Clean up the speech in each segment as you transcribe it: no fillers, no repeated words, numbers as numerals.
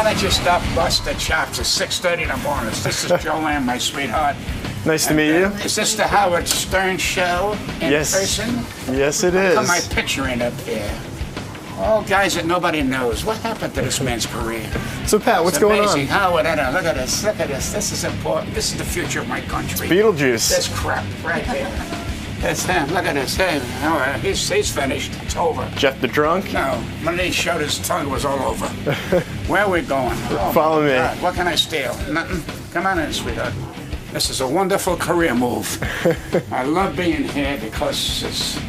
don't you stop busting chops at 6:30 in the morning? This is Joanne, my sweetheart. Nice to meet you. Is this the Howard Stern show in person? Yes, it is. Put my picture in up here. All guys that nobody knows. What happened to this man's career? So, Pat, what's going on? Amazing. Howard, I know. Look at this. Look at this. This is important. This is the future of my country. Beetlejuice. This crap right there. That's him. Look at this. Hey, all right. He's finished. It's over. Jeff the Drunk? No. When he showed his tongue, it was all over. Where are we going? Oh, Follow me. God. What can I steal? Nothing? Come on in, sweetheart. This is a wonderful career move. I love being here because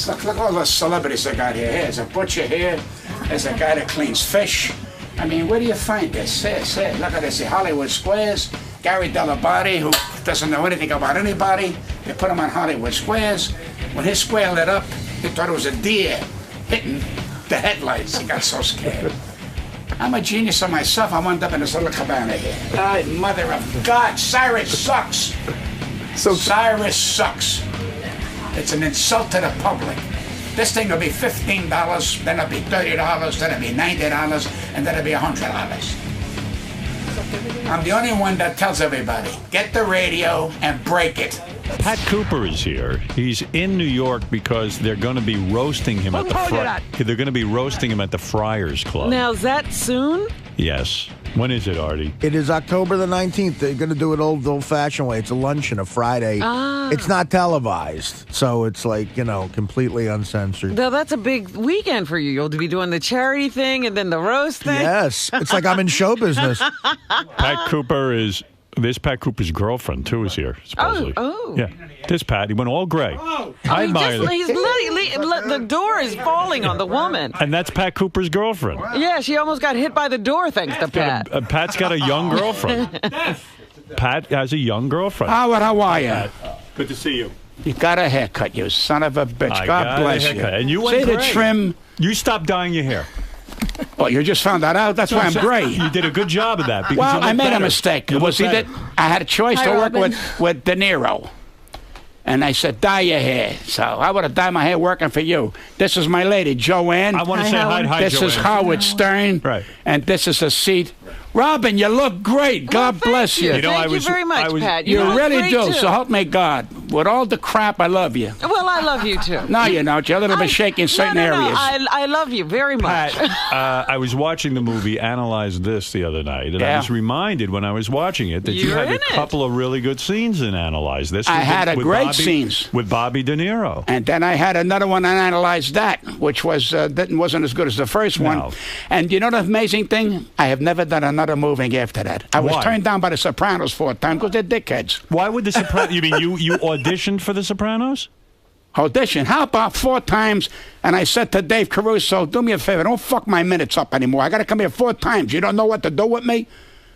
look at all those celebrities I got here. There's a butcher here. There's a guy that cleans fish. I mean, where do you find this? Look at this. The Hollywood Squares. Gary Delabate, who doesn't know anything about anybody. They put him on Hollywood Squares. When his square lit up, he thought it was a deer hitting the headlights. He got so scared. I'm a genius on myself. I wound up in this little cabana here. Oh, mother of God, Cyrus sucks. Cyrus sucks. It's an insult to the public. This thing will be $15, then it'll be $30, then it'll be $90, and then it'll be $100. I'm the only one that tells everybody, get the radio and break it. Pat Cooper is here. He's in New York because they're going to be roasting him at the They're going to be roasting him at the Friars Club. Now, is that soon? Yes. When is it, Artie? It is October the 19th. They're going to do it old-fashioned way. It's a luncheon, a Friday. It's not televised, so it's like, completely uncensored. Now, that's a big weekend for you. You'll be doing the charity thing and then the roast thing. Yes. It's like I'm in show business. Pat Cooper is... This Pat Cooper's girlfriend, too, is here, supposedly. Oh. Yeah. This Pat, he went all gray. I admire that. The door is falling on the woman. And that's Pat Cooper's girlfriend. Yeah, she almost got hit by the door thanks to Pat. Pat's got a young girlfriend. Pat has a young girlfriend. Howard, how are you? Good to see you. You got a haircut, you son of a bitch. God bless you. And you went gray. The trim. You stopped dyeing your hair. Oh, you just found that out? That's why I'm gray. You did a good job of that. Well, I made a mistake. I had a choice to work with De Niro. And I said, dye your hair. So I would have dyed my hair working for you. This is my lady, Joanne. I want to say hi, This Joanne. is Howard Stern. Right. And this is a seat. Robin, you look great. God bless you. Thank you very much, Pat. You really do. Too. So help me God. With all the crap, I love you. Well, I love you, too. No, you don't. You're a little bit shaky in certain areas. I love you very much. Pat, I was watching the movie Analyze This the other night, and I was reminded when I was watching it that you had a couple of really good scenes in Analyze This. I had a great scenes. With Bobby De Niro. And then I had another one and Analyze That, which wasn't as good as the first one. And you know the amazing thing? I have never done another movie after that. I was turned down by The Sopranos 4 times because they're dickheads. Why would The Sopranos... You mean you auditioned for The Sopranos? Audition? How about 4 times? And I said to Dave Caruso, do me a favor, don't fuck my minutes up anymore. I got to come here 4 times. You don't know what to do with me?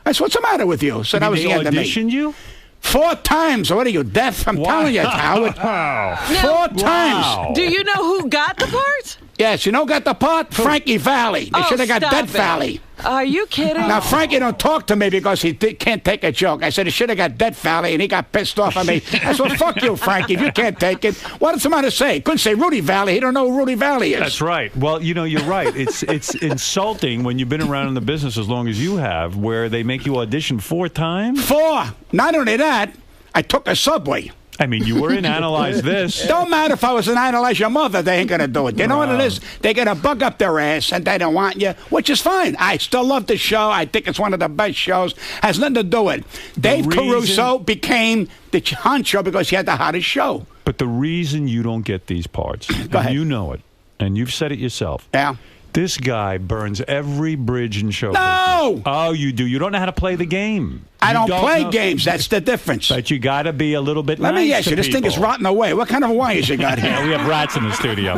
I said, what's the matter with you? So that was the end of me. Auditioned you? 4 times. What are you, deaf? I'm telling you, Howard. 4 times. Do you know who got the part? Yes, you know who got the part? Frankie Valli. They should have got Dead Valley. Are you kidding? Now, Frankie don't talk to me because he can't take a joke. I said he should have got Dead Valley, and he got pissed off at me. I said, well, fuck you, Frankie, if you can't take it. What did somebody say? Couldn't say Rudy Valley. He don't know who Rudy Valley is. That's right. Well, you're right. It's insulting when you've been around in the business as long as you have, where they make you audition 4 times. 4. Not only that, I took a subway. I mean, you were in Analyze This. Don't matter if I was in Analyze Your Mother, they ain't going to do it. You know what it is? They're going to bug up their ass, and they don't want you, which is fine. I still love the show. I think it's one of the best shows. Has nothing to do with it. Dave Caruso became the honcho because he had the hottest show. But the reason you don't get these parts, and you know it, and you've said it yourself. Yeah. This guy burns every bridge in show business. Oh, you do. You don't know how to play the game. I don't play games. That's the difference. But you got to be a little bit Let me ask you, this thing is rotting away. What kind of wires you got here? Yeah, we have rats in the studio.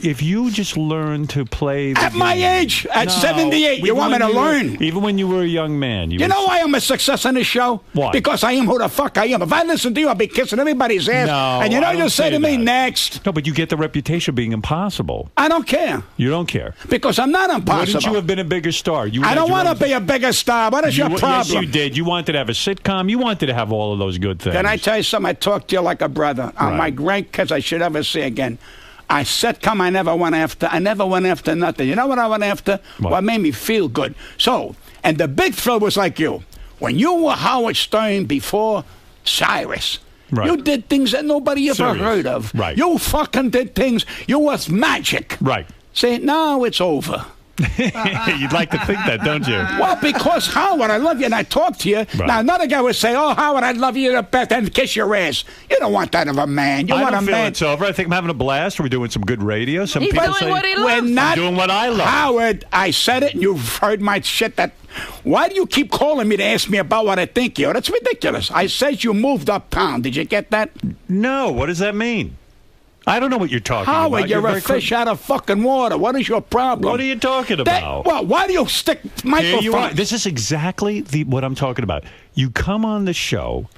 If you just learn to play the At my age, at 78, you want me to learn? Even when you were a young man. You know why I'm a success on this show? Why? Because I am who the fuck I am. If I listen to you, I'll be kissing everybody's ass. No, and you'll say to me, next. No, but you get the reputation of being impossible. I don't care. You don't care. Because I'm not impossible. Wouldn't you have been a bigger star? I don't want to be a bigger star. What is your problem? Yes, you did. You wanted to have a sitcom. You wanted to have all of those good things. Can I tell you something? I talk to you like a brother. My grandkids I should ever see again. I said, come, I never went after nothing. You know what I went after? What made me feel good. So, and the big thrill was like you. When you were Howard Stern before Cyrus, you did things that nobody ever heard of. Right. You fucking did things. You was magic. Right. Say, now it's over. You'd like to think that, don't you? Well, because Howard, I love you and I talk to you. Right. Now, another guy would say, oh, Howard, I love you the best, and kiss your ass. You don't want that of a man. You I want don't a feel man. it's over. I think I'm having a blast. We're doing some good radio. Some He's people doing say, what he loves. We're not I'm doing what I love. Howard, I said it, and you've heard my shit. Why do you keep calling me to ask me about what I think you? That's ridiculous. I said you moved uptown. Did you get that? No. What does that mean? I don't know what you're talking about. Howard, you're a fish out of fucking water. What is your problem? What are you talking about? Well, why do you stick microphones? Here you are. This is exactly what I'm talking about. You come on the show,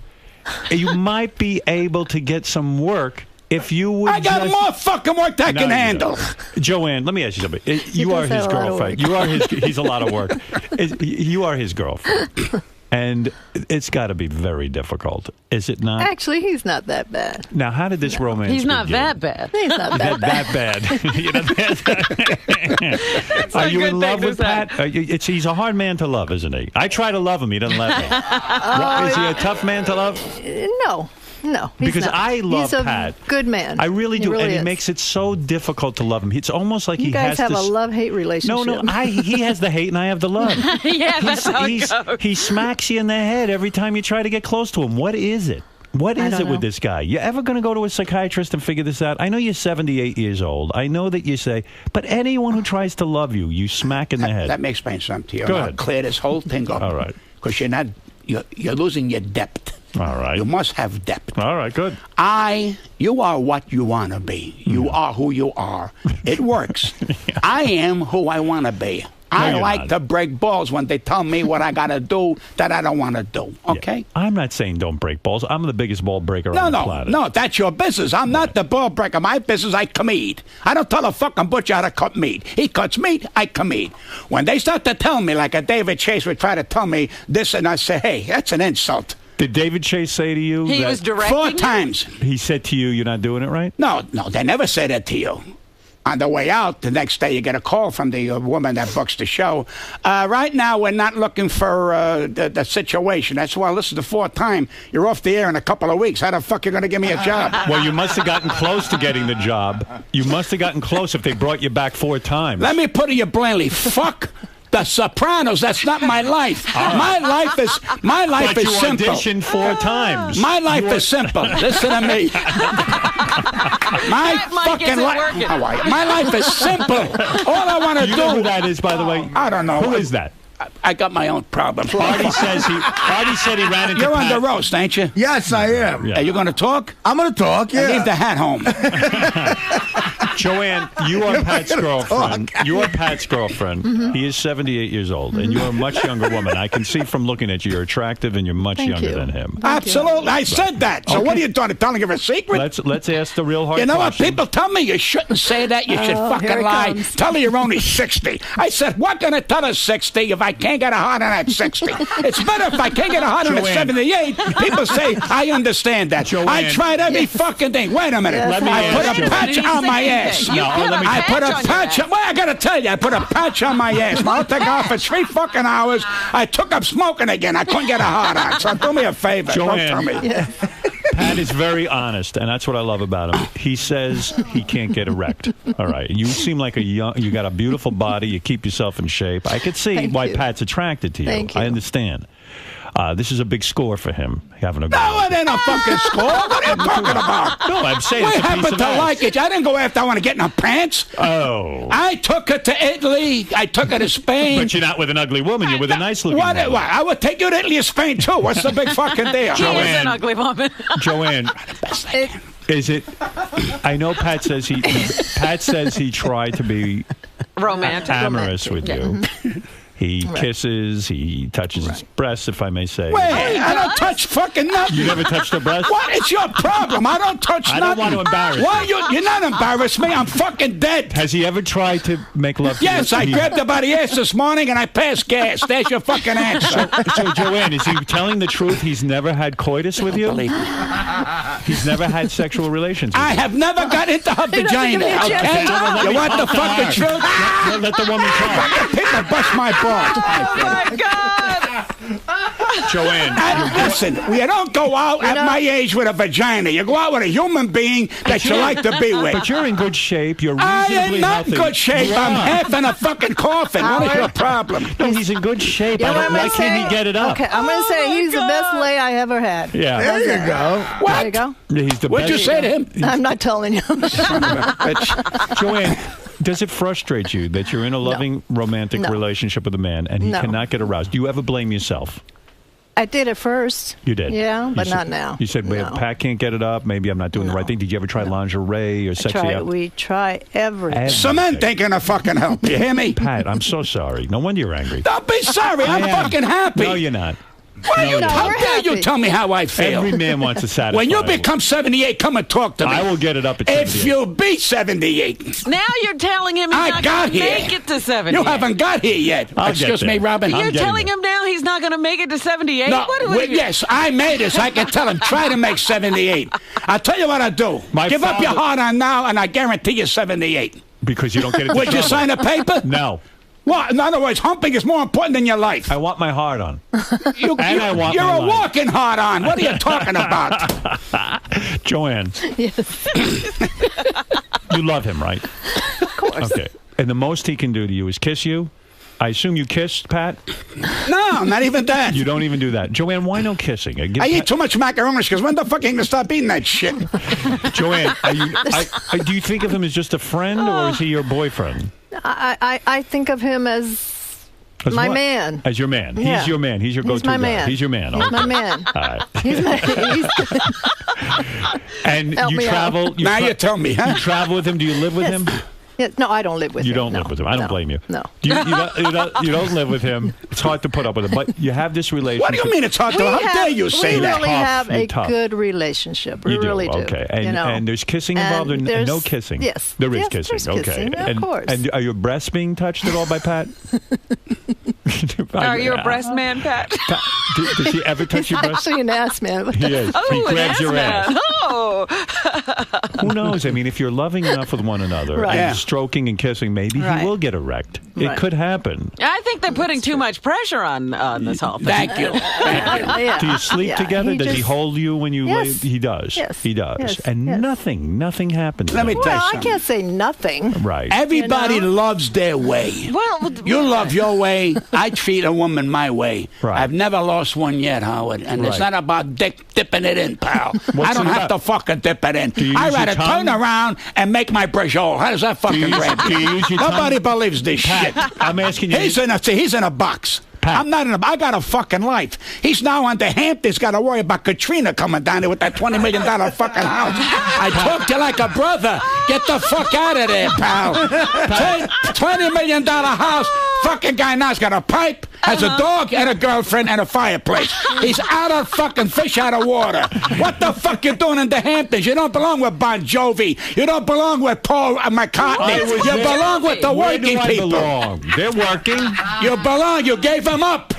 and you might be able to get some work if you would. I got more fucking work that I can handle. Joanne, let me ask you something. You are his girlfriend. You are his. He's a lot of work. You are his girlfriend. And it's got to be very difficult, is it not? Actually, he's not that bad. Now, how did this romance He's not begin? that bad. He's not that bad. Are you in love thing to with Pat? He's a hard man to love, isn't he? I try to love him. He doesn't let me. Is he a tough man to love? No, he's Because not. I love he's Pat. a good man. I really do, He and is. it makes it so difficult to love him. It's almost like You he guys has have to. a love-hate relationship. No, he has the hate and I have the love. Yeah, that's how it goes. He smacks you in the head every time you try to get close to him. What is it? What is it with this guy? You ever going to go to a psychiatrist and figure this out? I know you're 78 years old. I know that you say, but anyone who tries to love you, you smack in the head. Let me explain something to you. Go I'll ahead. clear this whole thing up. All right. Because you're losing your depth. All right. You must have depth. All right, good. You are what you want to be. You are who you are. It works. I am who I want to be. I like to break balls when they tell me what I got to do that I don't want to do. Okay? Yeah. I'm not saying don't break balls. I'm the biggest ball breaker on the planet. No, that's your business. I'm not the ball breaker. My business, I come eat. I don't tell a fucking butcher how to cut meat. He cuts meat, I come eat. When they start to tell me, like a David Chase would try to tell me this, and I say, hey, that's an insult. Did David Chase say to you He that was directing 4 you? times. he said to you, you're not doing it right? No, they never say that to you. On the way out, the next day, you get a call from the woman that books the show. Right now, we're not looking for the situation. That's why, this is the 4th time. You're off the air in a couple of weeks. How the fuck are you going to give me a job? Well, you must have gotten close to getting the job. You must have gotten close if they brought you back 4 times. Let me put it you blandly. Fuck The Sopranos. That's not my life. My life is simple. But you auditioned 4 times. My life is simple. Listen to me. My fucking life. My life is simple. All I want to do. You know who that is, by the way? I don't know. Who is that? I got my own problems. Artie said he ran into You're Pat. on the roast, ain't you? Yes, I am. Yeah. Are you going to talk? I'm going to talk, yeah. Leave the hat home. Joanne, you are Pat's girlfriend. You are Pat's girlfriend. Mm-hmm. He is 78 years old, and you're a much younger woman. I can see from looking at you, you're attractive, and you're much Thank younger you. than him. Absolutely. I said that. So what are you doing? Telling her a secret? Let's ask the real hard You know question. what? People tell me you shouldn't say that. You should here fucking it lie. comes. Tell her you're only 60. I said, what can I tell her 60 if I can't get a heart on at 60? It's better if I can't get a heart on at Joanne. 78. People say, I understand that. Joanne. I tried every fucking thing. Wait a minute. Yes, Let me I ask put a Joanne. patch Did he on say my anything? ass. You put a I put a patch on your patch. ass. Well, I gotta tell you, I put a patch on my ass. I'll take off for 3 fucking hours. I took up smoking again. I couldn't get a heart on. So do me a favor. Joanne. Don't tell me. Pat is very honest, and that's what I love about him. He says he can't get erect. All right. You seem like you got a beautiful body. You keep yourself in shape. I could see Thank why you. Pat's attracted to you. Thank you. I understand. This is a big score for him. Having a No, it ain't a fucking score. What are you talking about? No, I'm saying We it's a piece happen of to ass. like it. I didn't go after I want to get in her pants. Oh. I took her to Italy. I took her to Spain. But you're not with an ugly woman. You're with a nice looking What? woman. I would take you to Italy or Spain, too. What's the big fucking deal? He is Joanne. an ugly woman. Joanne, is it? I know Pat says he tried to be Romantic. amorous with you. He kisses, he touches his breasts, if I may say. Wait, I don't touch fucking nothing. You never touched her breast? What? It's your problem. I don't touch nothing. I don't want to embarrass Why you. You're not embarrassed me. I'm fucking dead. Has he ever tried to make love to you? Yes, I grabbed her by the ass this morning and I passed gas. There's your fucking answer. So, Joanne, is he telling the truth? He's never had coitus with you? Believe me. He's never had sexual relations with I have never got into her vagina, okay? You want the fucking truth? Let the woman talk. People bust my balls. Oh my God! Joanne. And listen, you don't go out at my age with a vagina. You go out with a human being that you like to be with. But you're in good shape. You're I reasonably am not healthy. in good shape. I'm half in a fucking coffin. What is your problem? No, he's in good shape. You know Why what can't he get it up? Okay, I'm going to say he's the best lay I ever had. Yeah. There you go. What? There you go. He's the What'd you best. say to him? I'm not telling you. Joanne, does it frustrate you that you're in a loving, romantic No. relationship with a man and he No. cannot get aroused? Do you ever blame yourself? I did at first. You did? Yeah, but You not said- now. You said, well, No. Pat can't get it up. Maybe I'm not doing the right thing. Did you ever try lingerie or sexy out? We try everything. Cement ain't gonna fucking help. You hear me? Pat, I'm so sorry. No wonder you're angry. Don't be sorry. I'm I am. fucking happy. No, you're not. Why you, No, how we're dare you happy. tell me how I feel? Every man wants to satisfy. When you a woman. become 78, come and talk to me. I will get it up at If 78. you be 78, Now you're telling him he's I not got going to here. make it to 70. you haven't got here yet. I'll get Excuse me, there. Robin. You're getting telling there. him now he's not going to make it to 78? No, What wait, yes, I made it, so I can tell him, try to make 78. I'll tell you what I do. My Give up your father- heart on now, and I guarantee you 78. Because you don't get it. Would you sign a paper? No. Well, in other words, humping is more important than your life. I want my heart on. You, And I want you're my a life. walking hard on. What are you talking about? Joanne, Yes. you love him, right? Of course. Okay. And the most he can do to you is kiss you? I assume you kissed, Pat? No, not even that. You don't even do that. Joanne, why no kissing? Give I eat Pat- too much macaroni because when the fuck are you going to stop eating that shit? Joanne, do you think of him as just a friend or is he your boyfriend? I think of him as As my what? man. As your man. Yeah. He's your man. He's your He's go-to my guy. man. He's your man. He's Okay. my man. All right. He's And Help you me out. travel. Now you tell me, huh? You travel with him. Do you live with him? Yeah, no, I don't live with You him. don't No. live with him. I don't No. blame you. No. You don't live with him. It's hard to put up with him. But you have this relationship. What do you mean it's hard to? How dare you say we that? really Tough. have You're a tough. good relationship. We You do, really do. okay. And, you know? and there's kissing And involved or there's- no kissing? Yes. There is Yes, kissing. there's Okay. kissing, of and, course. And are your breasts being touched at all by Pat? Are you a breast man, Pat? Does he ever touch He's your breasts? actually an ass man. But He is. Oh, He an grabs ass your ass. man. Oh. Who knows? I mean, if you're loving enough with one another Right. and Yeah. stroking and kissing, maybe Right. he will get erect. It Right. could happen. I think they're putting too much pressure on this whole thing. Thank you. Thank you. Yeah. Do you sleep Yeah, together? Does he just- hold you when you lay? Yes. He does. Yes. He does. Yes. And Yes. nothing happens. Let me then. tell you Well, I something. can't say nothing. Right. Everybody You know? loves their way. Well, You love your way. I treat a woman my way. Right. I've never lost one yet, Howard. And it's Right. not about dipping it in, pal. What's I don't it have about? to fucking dip it in. you I use your rather turn tongue? around and make my brajol. How does that fucking use- grab do you use your Nobody tongue? believes this shit. I'm asking you. He's in a box. Pat. I'm not in a. I got a fucking life. He's now on the Hamptons. Got to worry about Katrina coming down there with that $20 million fucking house. I talk to you like a brother. Get the fuck out of there, pal. $20 million house. Fucking guy now's got a pipe, has a dog and a girlfriend and a fireplace. He's out of fucking fish out of water. What the fuck you doing in the Hamptons? You don't belong with Bon Jovi. You don't belong with Paul McCartney. You belong with the Where do working I people. belong? They're working. You belong. You gave him up.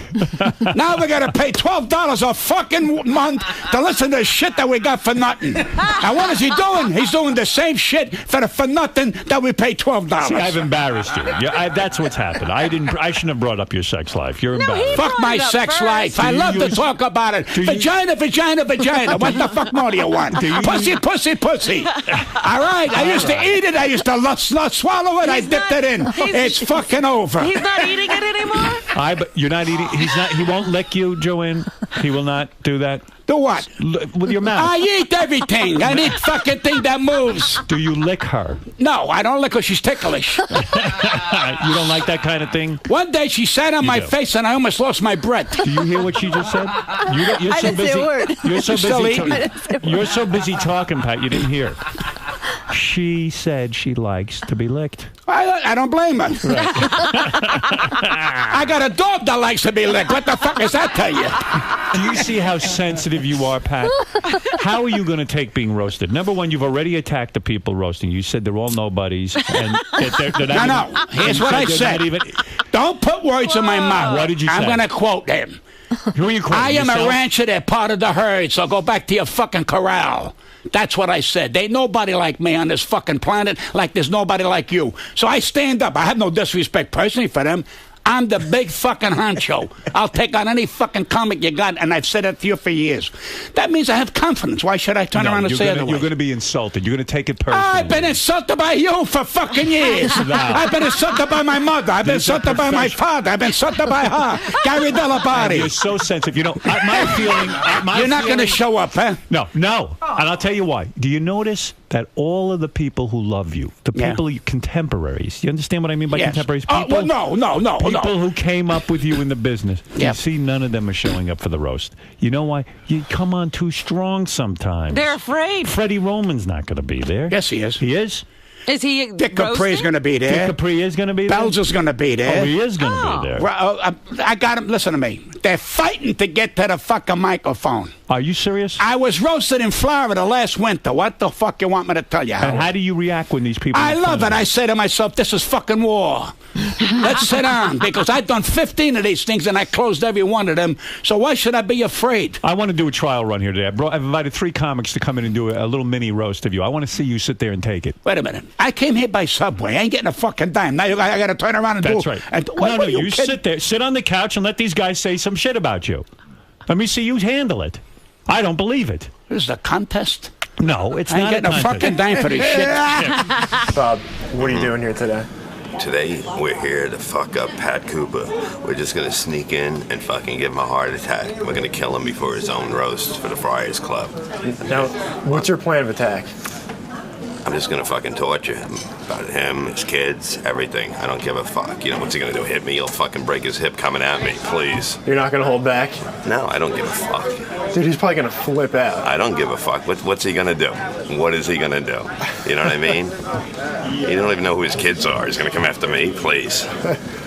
Now we got to pay $12 a fucking month to listen to the shit that we got for nothing. And what is he doing? He's doing the same shit for nothing that we pay $12. See, I've embarrassed you. That's what's happened. I shouldn't have brought up your sex life. You're embarrassed. Fuck my brought it up sex first. life. I Do you love to use- talk about it. Do you- Vagina. What the fuck more do you want? Pussy. All right. I used to eat it. I used to swallow it. I dipped it in. It's fucking over. he's not eating it anymore? But you're not eating. He won't lick you, Joanne. He will not do that. Do what? With your mouth. I eat everything. I eat fucking thing that moves. Do you lick her? No, I don't lick her. She's ticklish. You don't like that kind of thing? One day she sat on my do. face and I almost lost my breath. Do you hear what she just said? You're I so didn't say a busy. word. You're so Still busy. eating. You're so busy talking, Pat. You didn't hear. She said she likes to be licked. I don't blame her. I got a dog that likes to be licked. What the fuck does that tell you? Do you see how sensitive you are, Pat? How are you going to take being roasted? Number one, you've already attacked the people roasting. You said they're all nobodies. And they're not No. Here's what I said. Don't put words in my mouth. What did you say? I'm going to quote them. Who are you quoting? I am yourself? a rancher. They're part of the herd, so go back to your fucking corral. That's what I said. There ain't nobody like me on this fucking planet, like there's nobody like you. So I stand up. I have no disrespect personally for them. I'm the big fucking honcho. I'll take on any fucking comic you got, and I've said it to you for years. That means I have confidence. Why should I turn around and say otherwise? You're going to be insulted. You're going to take it personally. I've been insulted by you for fucking years. I've been insulted by my mother. I've been insulted by my father. I've been insulted by her. Gary Dell'Abate. You're so sensitive. You know, my feeling... You're not going to show up, huh? No. And I'll tell you why. Do you notice that all of the people who love you, the people, contemporaries, you understand what I mean by contemporaries? People, No. People who came up with you in the business. You see, none of them are showing up for the roast. You know why? You come on too strong sometimes. They're afraid. Freddie Roman's not going to be there. Yes, he is. He is? Is he Dick Capri's going to be there. Dick Capri is going to be there? Belzer's going to be there. Oh, he is going to be there. Well, I got him. Listen to me. They're fighting to get to the fucking microphone. Are you serious? I was roasted in Florida last winter. What the fuck you want me to tell you? And how do you react when these people... I love it. I say to myself, this is fucking war. Let's sit down, because I've done 15 of these things and I closed every one of them. So why should I be afraid? I want to do a trial run here today. I've invited 3 comics to come in and do a little mini roast of you. I want to see you sit there and take it. Wait a minute. I came here by subway. I ain't getting a fucking dime. Now I got to turn around and do it. That's right. And, No, you sit there. Sit on the couch and let these guys say some shit about you. Let me see you handle it. I don't believe it. This is a contest? No, it's I ain't not getting a fucking dime for this shit. Bob, what are you doing here today? Today, we're here to fuck up Pat Cooper. We're just gonna sneak in and fucking give him a heart attack. We're gonna kill him before his own roast for the Friars Club. Now, what's your plan of attack? I'm just gonna fucking torture him. About him, his kids, everything. I don't give a fuck. You know, what's he gonna do? Hit me? He'll fucking break his hip coming at me, please. You're not going to hold back? No, I don't give a fuck. Dude, he's probably going to flip out. I don't give a fuck. What's he gonna do? What is he gonna do? You know what I mean? You don't even know who his kids are. He's gonna come after me? Please.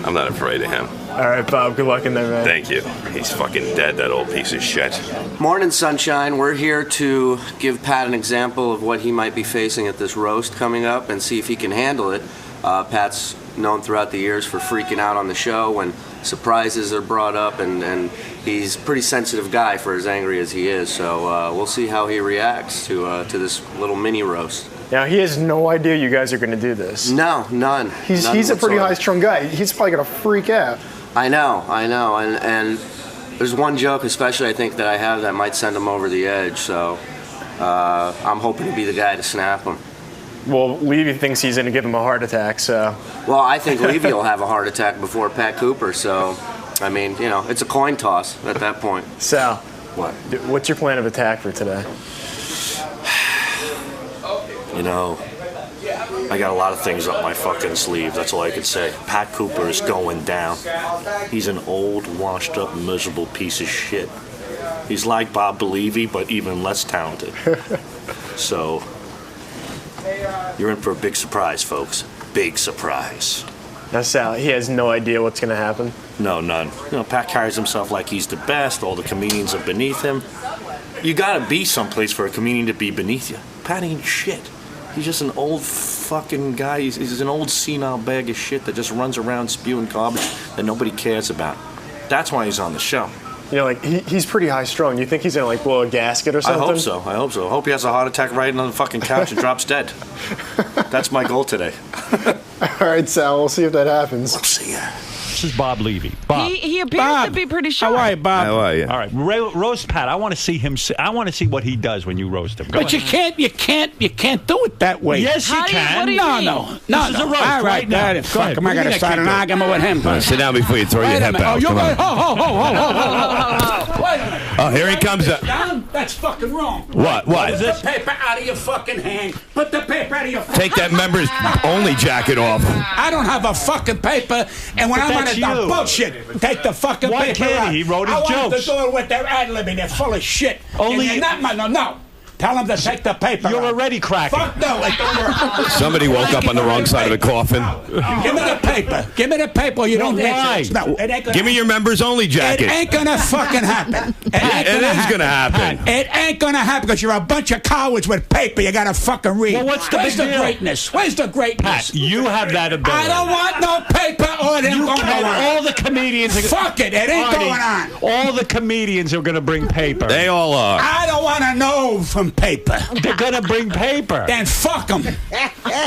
I'm not afraid of him. All right, Bob, good luck in there, man. Thank you. He's fucking dead, that old piece of shit. Morning, sunshine. We're here to give Pat an example of what he might be facing at this roast coming up and see if he can handle it. Pat's known throughout the years for freaking out on the show when surprises are brought up, and he's a pretty sensitive guy for as angry as he is. So we'll see how he reacts to this little mini roast. Now, he has no idea you guys are going to do this. No, none. He's a pretty high-strung guy. He's probably going to freak out. I know, and there's one joke especially I think that I have that might send him over the edge, so I'm hoping to be the guy to snap him. Well, Levy thinks he's going to give him a heart attack, so... Well, I think Levy will have a heart attack before Pat Cooper, so, I mean, you know, it's a coin toss at that point. Sal. What? What's your plan of attack for today? You know, I got a lot of things up my fucking sleeve. That's all I could say. Pat Cooper is going down. He's an old, washed-up, miserable piece of shit. He's like Bob Levy, but even less talented. So, you're in for a big surprise, folks. Big surprise. Now, Sal, he has no idea what's going to happen? No, none. You know, Pat carries himself like he's the best. All the comedians are beneath him. You gotta be someplace for a comedian to be beneath you. Pat ain't shit. He's just an old fucking guy. He's an old senile bag of shit that just runs around spewing garbage that nobody cares about. That's why he's on the show. You know, like, he's pretty high-strung. You think he's going to, like, blow a gasket or something? I hope so. I hope he has a heart attack right on the fucking couch and drops dead. That's my goal today. All right, Sal, we'll see if that happens. We'll see ya. This is Bob Levy. Bob. He appears to be pretty shy. How are you, Bob? How are you? All right, roast Pat. I want to see him. I want to see what he does when you roast him. Go But ahead. you can't do it that way. Yes, you How do you- can. what do you No, mean? no. This is a roast All right now. right, Go fuck ahead. him. What I do you got to think start you an do? argument with him. Come on, sit down before you throw your Wait a hip minute. Oh, out. you Come got on. Wait a minute. Oh, here he comes. Down? That's fucking wrong. What? Put the paper out of your fucking hand. Put the paper out of your fucking Take that members only jacket off. I don't have a fucking paper, and when But I'm on that's it, you. bullshit. Take the fucking Why paper can't out. he? He wrote his I want jokes. to do it with their ad-libbing. They're full of shit. Only- And they're not my, no. Tell him to take the paper. You're out. already cracking. Fuck no, it don't work. Somebody woke up on the wrong side of the coffin. Give me the paper. Give me the paper. Or you don't answer. No, it ain't gonna Give me your members only jacket. It ain't gonna fucking happen. It is gonna happen. It ain't gonna happen because you're a bunch of cowards with paper. You gotta fucking read. Well, what's the Where's big the deal? greatness? Where's the greatness? Pat, you have that ability. I don't want no paper or them You going can. on. All the comedians. Fuck it. It ain't Artie, going on. All the comedians are going to bring paper. They all are. I don't want to know from paper. They're going to bring paper. Then fuck them.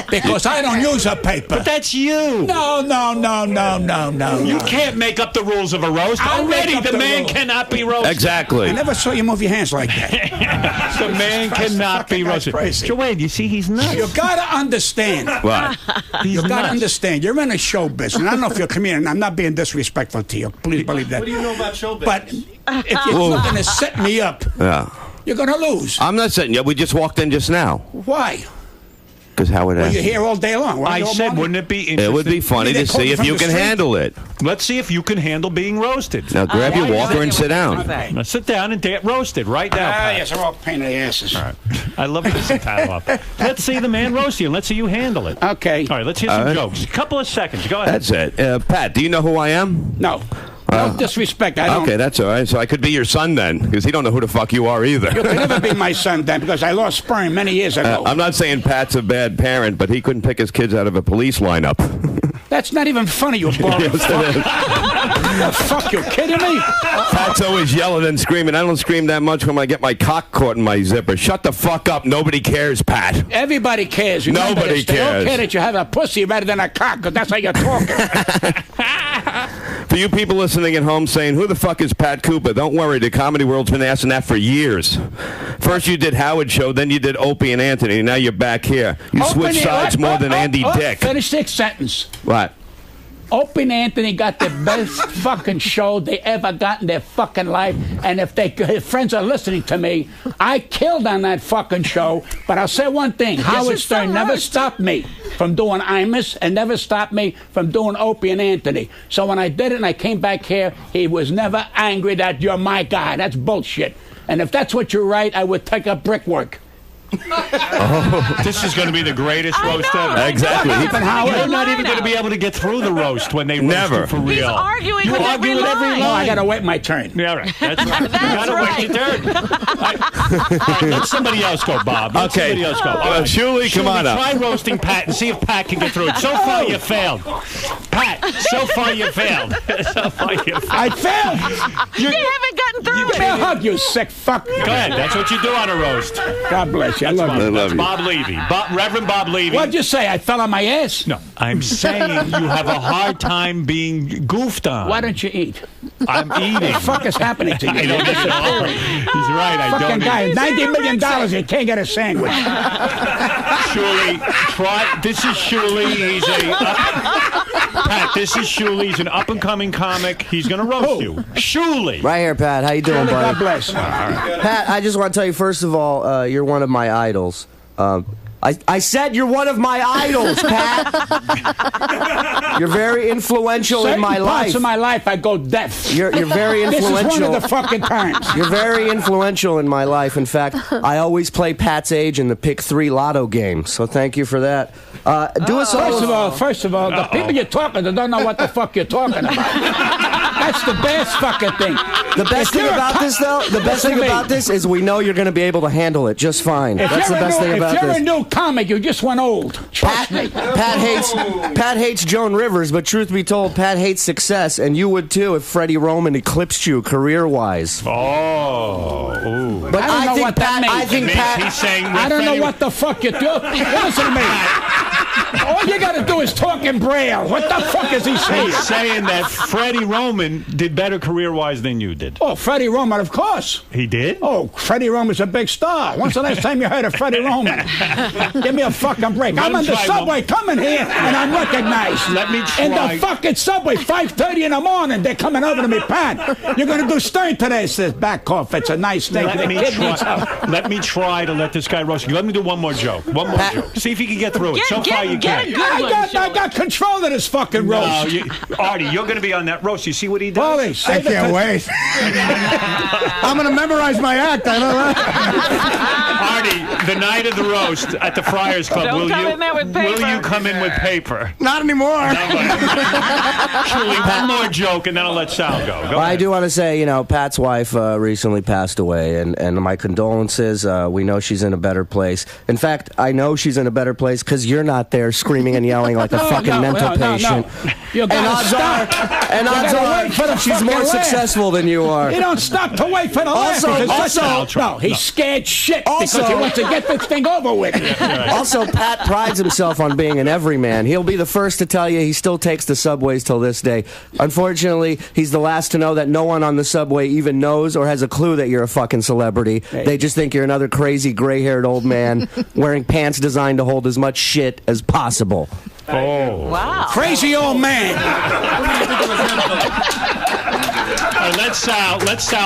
Because I don't use a paper. But that's you. No. You can't make up the rules of a roast. I'll Already, make up the the man rules. cannot be roasted. Exactly. I never saw you move your hands like that. The man cannot be fucking guy's roasted. crazy. Joanne, you see, he's nuts. You gotta understand. What? He's You gotta nuts. understand. You're in a show business. I don't know if you're a comedian. I'm not being disrespectful to you. Please believe that. What do you know about show But business? if you're looking to set me up, Yeah. you're gonna lose. I'm not sitting yet. We just walked in just now. Why? Because Howard Well, asked. you're here all day long. Why I you all said, morning? wouldn't it be interesting? It would be funny They to called see you if from you the can street? handle it. Let's see if you can handle being roasted. Now grab your walker and sit down. Now sit down and get roasted right now. Pat. yes, they're all pain in the asses. All right. I love this title up. Let's see the man roast you, and let's see you handle it. Okay. All right, let's hear some jokes. A couple of seconds. Go ahead. That's it. Pat, do you know who I am? No. No disrespect. I don't. Okay, that's all right. So I could be your son then, because he don't know who the fuck you are either. You can never be my son then because I lost sperm many years ago. I'm not saying Pat's a bad parent, but he couldn't pick his kids out of a police lineup. That's not even funny, you boring fuck. The fuck, you kidding me? Pat's always yelling and screaming. I don't scream that much when I get my cock caught in my zipper. Shut the fuck up. Nobody cares, Pat. Everybody cares. Remember Nobody this. They don't cares. care that you have a pussy rather than a cock because that's how you're talking. For you people listening at home saying, who the fuck is Pat Cooper? Don't worry, the comedy world's been asking that for years. First you did Howard Show, then you did Opie and Anthony, and now you're back here. You switch sides more than Andy Dick. Finish the sentence. What? Opie and Anthony got the best fucking show they ever got in their fucking life. And if his friends are listening to me, I killed on that fucking show. But I'll say one thing. Howard Stern never stopped me from doing Imus and never stopped me from doing Opie and Anthony. So when I did it and I came back here, he was never angry that you're my guy. That's bullshit. And if that's what you write, I would take up brickwork. This is going to be the greatest roast ever. Exactly. You're not even going to be able to get through the roast when they roast Never. you for real. He's arguing You with argue every with every line. No, I line. gotta wait my turn. Yeah, right. That's right. You That's gotta right. wait your turn. All right, let somebody else go, Bob. Let Okay. somebody else go. All right. Shuli, come on up. Try roasting Pat and see if Pat can get through it. So far, you failed. Pat, so far you failed. So far you failed. I failed. You haven't gotten through Give me a it. hug, you sick fuck. Go ahead. That's what you do on a roast. God bless you. I love I you. love you. Bob Levy. Reverend Bob Levy. What'd you say? I fell on my ass? No, I'm saying you have a hard time being goofed on. Why don't you eat? I'm eating. What the fuck is happening to you? I don't even know. He's right. I Fucking don't. guy, Even. $90 million, he can't get a sandwich. Shuli, try. This is Shuli. He's Pat, this is Shuli. He's an up-and-coming comic. He's going to roast you. Shuli. Right here, Pat. How you doing, God buddy? bless. Pat, I just want to tell you, first of all, you're one of my idols. I said you're one of my idols, Pat. You're very influential in my Certain life. parts of my life, I go deaf. You're very influential. This is one of the fucking times. You're very influential in my life. In fact, I always play Pat's age in the Pick 3 Lotto game. So thank you for that. Do us First of all, the people you're talking to don't know what the fuck you're talking about. That's the best fucking thing. The best thing about this, though, the best thing about this is we know you're going to be able to handle it just fine. That's the best thing about this. If you're this. a new comic, you just went old. Trust me. Pat hates Joan Rivers, but truth be told, Pat hates success, and you would too if Freddie Roman eclipsed you career-wise. Oh, ooh. But I don't know what that means. I think Pat. He's saying I don't know what the fuck you're doing. Listen to me. All you got to do is talk in Braille. What the fuck is he saying? He's saying that Freddie Roman did better career-wise than you did. Oh, Freddie Roman, of course. He did? Oh, Freddie Roman's a big star. When's the last time you heard of Freddie Roman? Give me a fucking break. I'm on the subway coming here, and I'm recognized. Let me try. In the fucking subway, 5:30 in the morning, they're coming over to me, Pat. You're going to do Stern today. Says, back off. It's a nice thing. Let me try to let this guy roast you. Let me do one more joke. One more joke. See if he can get through it. So far, you can't. I got control of this fucking roast. Artie, you're going to be on that roast. You see what he does? Holy, I can't wait. I'm going to memorize my act. I know that. night of the roast at the Friars Club, Don't come in there with paper. will you come in with paper? Not anymore. Actually, one more joke, and then I'll let Sal go. Well, I do want to say, Pat's wife recently passed away, and my condolences. We know she's in a better place. In fact, I know she's in a better place because you're not there screaming and yelling like a fucking mental patient. You gotta stop. And odds are she's more successful than you are. You don't stop to wait for the laugh. No, he's scared shit because he wants to get this thing over with. Also, Pat prides himself on being an everyman. He'll be the first to tell you he still takes the subways till this day. Unfortunately, he's the last to know that no one on the subway even knows or has a clue that you're a fucking celebrity. They just think you're another crazy gray-haired old man wearing pants designed to hold as much shit as possible. Oh. Wow. Crazy old man. Let Sal.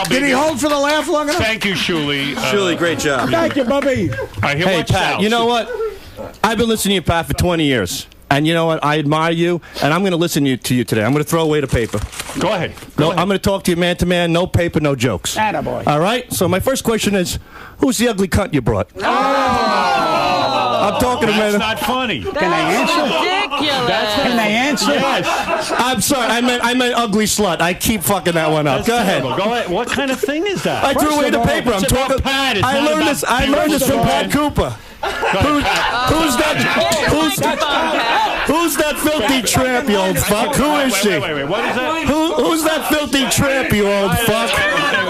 Did he hold for the laugh long enough? Thank you, Shuli. Shuli, great job. Thank you, Bubby. Hey, Pat, you know what? I've been listening to you, Pat, for 20 years. And you know what? I admire you, and I'm going to listen to you today. I'm going to throw away the paper. Go ahead. I'm going to talk to you man to man. No paper, no jokes. Attaboy. All right? So my first question is, who's the ugly cunt you brought? I'm talking to That's not funny. Can I answer? Ridiculous. Can I answer? Yes. I'm sorry. I meant ugly slut. I keep fucking that one up. That's Go ahead. terrible. Go ahead. What kind of thing is that? I threw away the paper. I'm It's about talking. Pat. It's I not learned about this. I learned this from Pat Cooper. Who's that filthy tramp, you old fuck? Who is she? Wait. What is that? Who's that filthy tramp, you old fuck?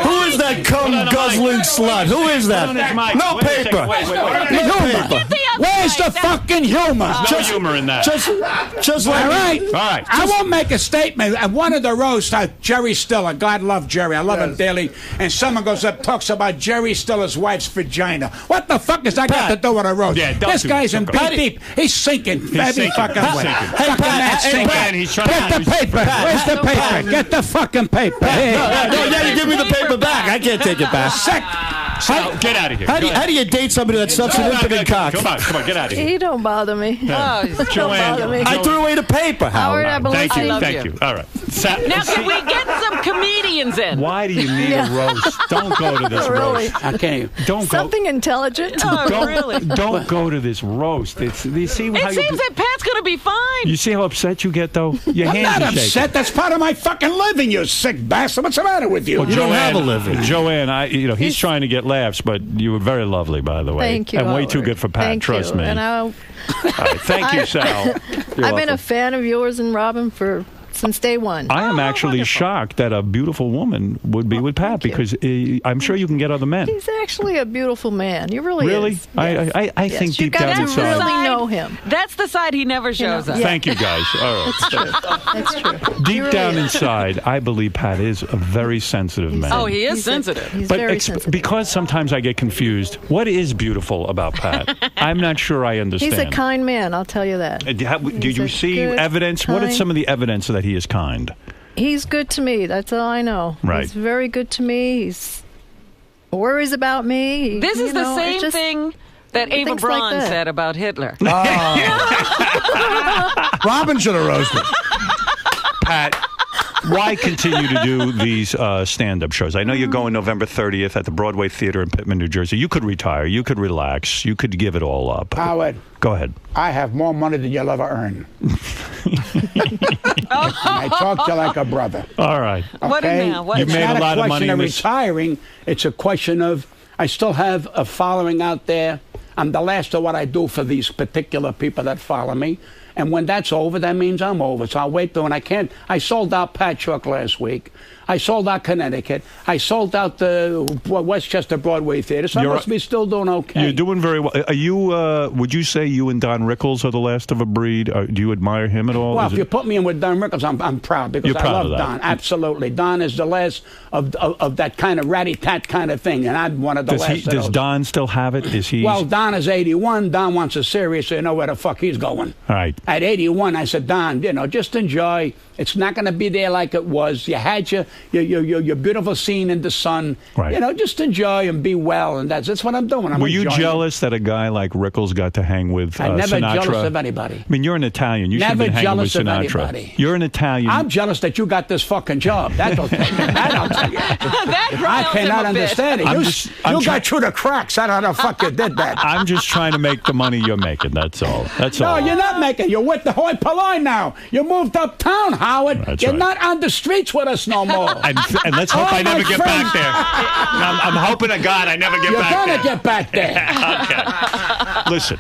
Who is that cum guzzling slut? Who is that? No paper. No paper. Where's the fucking humor? No humor in that. Just All like right. I won't make a statement. At one of the roasts, Jerry Stiller, God love Jerry, I love him dearly, and someone goes up, talks about Jerry Stiller's wife's vagina. What the fuck has that got to do with a roast? Yeah, this guy's in deep. He's sinking. Every fucking way. Hey, Pat, he's trying get the paper. Where's the paper? Get the fucking paper. No, you give me the paper back. I can't take it back. Get out of here. How do you date somebody that's such an impotent cock? Come on, get out of here. He don't bother me. Oh, Don't bother me. I threw away the paper, Howard, I believe Thank you. you. Thank you. All right. now, can we get some comedians in? Why do you need a roast? Don't go to this Really? roast. Okay. Don't go. Something intelligent. Oh, really? Don't go to this roast. You see how It seems that Pat's going to be fine. You see how upset you get, though? Your I'm hands not are shaking. upset. That's part of my fucking living, you sick bastard. What's the matter with you? Well, You don't have a living. Joanne, he's trying to get laughs, but you were very lovely, by the way. Thank you. And way Howard. too good for Pat, Thank trust you. me. And All right, thank you, Sal. I've been a fan of yours and Robin since day one. I am actually shocked that a beautiful woman would be with Pat because I'm sure you can get other men. He's actually a beautiful man. He really Really? is. Yes. I Yes. think You deep down gotta inside. really know him. That's the side he never shows us. Yeah. Thank you, guys. All right. That's true. He Deep really down is. inside, I believe Pat is a very sensitive man. Oh, he is He's sensitive. He's But very sensitive. because sometimes I get confused, what is beautiful about Pat? I'm not sure I understand. He's a kind man, I'll tell you that. Did He's you a see good, evidence? What is kind- some of the evidence that he is kind? He's good to me. That's all I know. Right. He's very good to me. He's worries about me. This is the it's same just- thing that Ava things like Braun that. said about Hitler. Robin should have roasted. Pat, why continue to do these stand-up shows? I know you're going November 30th at the Broadway Theater in Pittman, New Jersey. You could retire. You could relax. You could give it all up. Howard, Go ahead. I have more money than you'll ever earn. And I talk to you like a brother. All right. What Okay? now? What You It's made not a lot of money question in of this- retiring. It's a question of I still have a following out there. I'm the last of what I do for these particular people that follow me. And when that's over, that means I'm over. So I'll wait till when I can't. I sold out Patchogue last week. I sold out Connecticut. I sold out the Westchester Broadway Theater. So I must be still doing okay. You're doing very well. Are you? Would you say you and Don Rickles are the last of a breed? Do you admire him at all? Well, Is if it- you put me in with Don Rickles, I'm proud because You're I proud love of that. Don. Absolutely. Don is the last of that kind of ratty-tat kind of thing, and I'm one of the last of does those. Don still have it? Is he? Well, Don is 81. Don wants a serious, so you know where the fuck he's going. All right. At 81, I said, Don, just enjoy. It's not going to be there like it was. You had your beautiful scene in the sun. Right. You know, just enjoy and be well, and that's what I'm doing. Were you enjoying jealous that a guy like Rickles got to hang with I'm never Sinatra? jealous of anybody. I mean, you're an Italian. You should have Never been hanging with jealous of Sinatra. anybody. You're an Italian. I'm jealous that you got this fucking job. That don't tell you. That don't tell you. I cannot understand it. You got through the cracks. I don't know how the fuck you did that. I'm just trying to make the money you're making. That's all. That's all. No, you're not making. You're with the hoi polloi now. You moved uptown, Howard. That's you're right. not on the streets with us no more. And let's hope I never get back there. I'm hoping to God I never get back there. You're gonna get back there. Okay. Listen,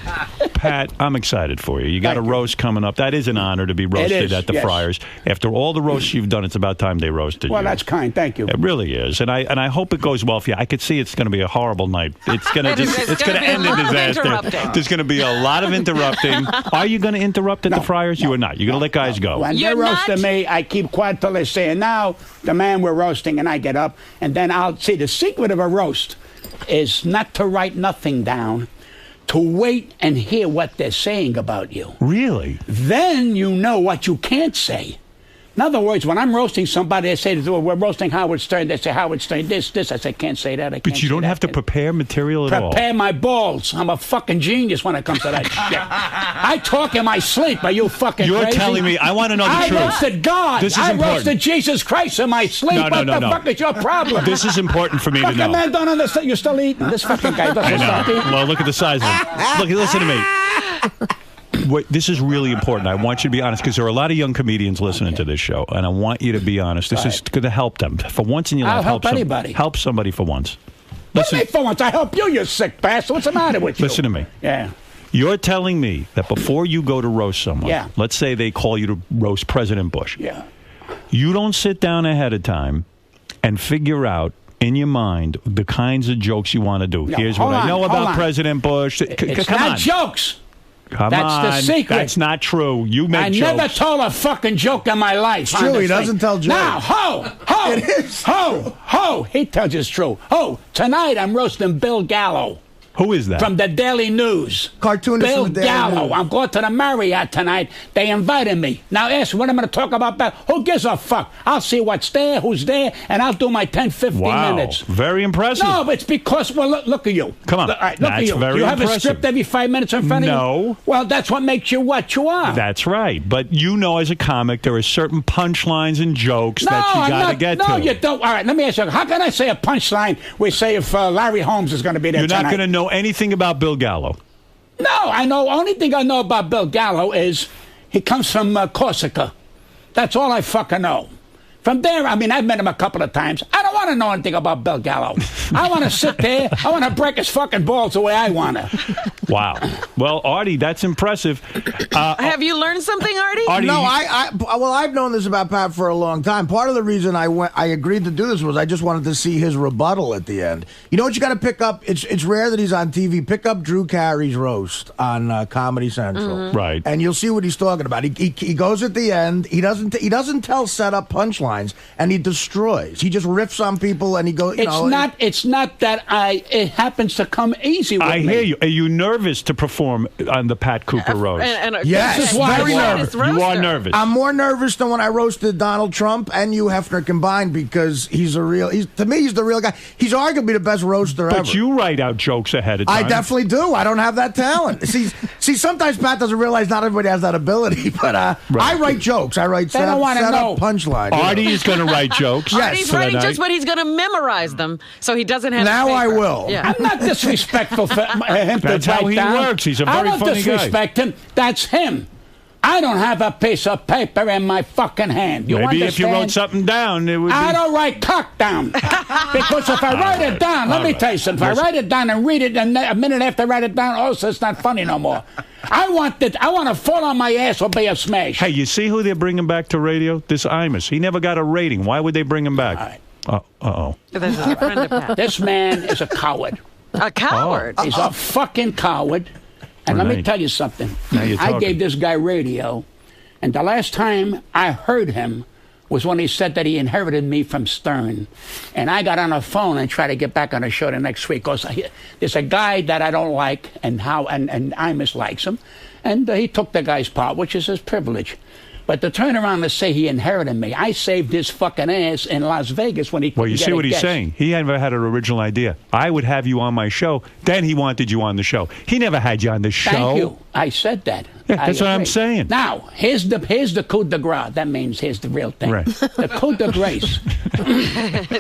Pat, I'm excited for you. You got a roast coming up. That is an honor to be roasted at the Friars. After all the roasts you've done, it's about time they roasted you. Well, that's kind. Thank you. It really is, and I hope it goes well for you. I could see it's going to be a horrible night. It's going to end in disaster. There's going to be a lot of interrupting. Are you going to interrupt at the Friars? You are not. You're going to let guys go. When they're roasting me, I keep quiet till they say, and now the man we're roasting, and I get up, and then I'll see the secret of a roast is not to write nothing down, to wait and hear what they're saying about you. Really? Then you know what you can't say. In other words, when I'm roasting somebody, they say, we're roasting Howard Stern. They say, Howard Stern, this. I say, can't say that. But you don't have to prepare material at all. Prepare my balls. I'm a fucking genius when it comes to that shit. I talk in my sleep. Are you fucking crazy? You're telling me. I want to know the truth. I roasted God. This is I important. roasted Jesus Christ in my sleep. No. What the fuck is your problem? This is important for me to know. Fucking man don't understand. You're still eating. This fucking guy doesn't stop eating. Well, look at the size of him. Look, listen to me. This is really important. I want you to be honest because there are a lot of young comedians listening to this show, and I want you to be honest. This is going to help them for once in your life. I'll help anybody. Help somebody for once. Listen, for once, I help you, you sick bastard. What's the matter with you? Listen to me. Yeah. You're telling me that before you go to roast someone, Yeah. let's say they call you to roast President Bush. Yeah. You don't sit down ahead of time and figure out in your mind the kinds of jokes you want to do. No, Here's what I know about President Bush. It's Come not on. jokes. Come That's on. the secret. That's not true. You make I jokes. never told a fucking joke in my life. It's true. He doesn't tell jokes. Now, ho! It is. Ho! He tells it's true. Ho! Tonight I'm roasting Bill Gallo. Who is that? From the Daily News. Cartoonist Bill from the Daily Gallo. News. I'm going to the Marriott tonight. They invited me. Now ask what I'm going to talk about. Who gives a fuck? I'll see what's there, who's there, and I'll do my 10, 15 minutes. Very impressive. No, it's because, well, look at you. Come on. Look at That's you. very You have impressive. a script every 5 minutes in front of you? No. Well, that's what makes you what you are. That's right. But you know as a comic, there are certain punchlines and jokes that you got to get to. No, you don't. All right, let me ask you. How can I say a punchline we say if Larry Holmes is going to be there You're tonight? not going to know anything about Bill Gallo. No, I know. Only thing I know about Bill Gallo is he comes from Corsica. That's all I fucking know. From there, I mean, I've met him a couple of times. I don't want to know anything about Bill Gallo. I want to sit there. I want to break his fucking balls the way I want to. Wow. Well, Artie, that's impressive. Have you learned something, Artie? No, I've known this about Pat for a long time. Part of the reason I agreed to do this was I just wanted to see his rebuttal at the end. You know what you got to pick up? It's rare that he's on TV. Pick up Drew Carey's roast on Comedy Central, Right? And you'll see what he's talking about. He goes at the end. He doesn't tell set up punchlines, and he destroys. He just riffs on people, and he goes. It's not that it happens to come easy with me. I hear you. Are you nervous to perform on the Pat Cooper roast? Yes, this is why very nervous. You are nervous. I'm more nervous than when I roasted Donald Trump and Hugh Hefner combined because to me, he's the real guy. He's arguably the best roaster ever. But you write out jokes ahead of time. I definitely do. I don't have that talent. see, sometimes Pat doesn't realize not everybody has that ability, but I write jokes. I write set up punchlines. Artie is going to write jokes. Yes. Artie's writing jokes, but he's going to memorize them, so he doesn't have Now paper. I will. Yeah. I'm not disrespectful for him. That's how he works. He's a very I don't funny guy. disrespect him. That's him. I don't have a piece of paper in my fucking hand. You Maybe understand? if you wrote something down, it would be... I don't write cock down. Because if I write it down, let me tell you something. If I write it down and read it, and a minute after I write it down, also it's not funny no more. I want to fall on my ass or be a smash. Hey, you see who they're bringing back to radio? This Imus. He never got a rating. Why would they bring him back? All right. Uh-oh. This is a friend of Pat. This man is a coward. A coward? He's a fucking coward. And let me tell you something. I gave this guy radio, and the last time I heard him was when he said that he inherited me from Stern. And I got on a phone and tried to get back on the show the next week. Because there's a guy that I don't like, and Imus likes him. And he took the guy's part, which is his privilege. But to turn around and say he inherited me, I saved his fucking ass in Las Vegas when he couldn't Well, you get see a what he's guest. saying. He never had an original idea. I would have you on my show. Then he wanted you on the show. He never had you on the show. Thank you. I said that. Yeah, that's what I'm agree. saying. Now, here's the coup de grace. That means here's the real thing. Right. The coup de grace.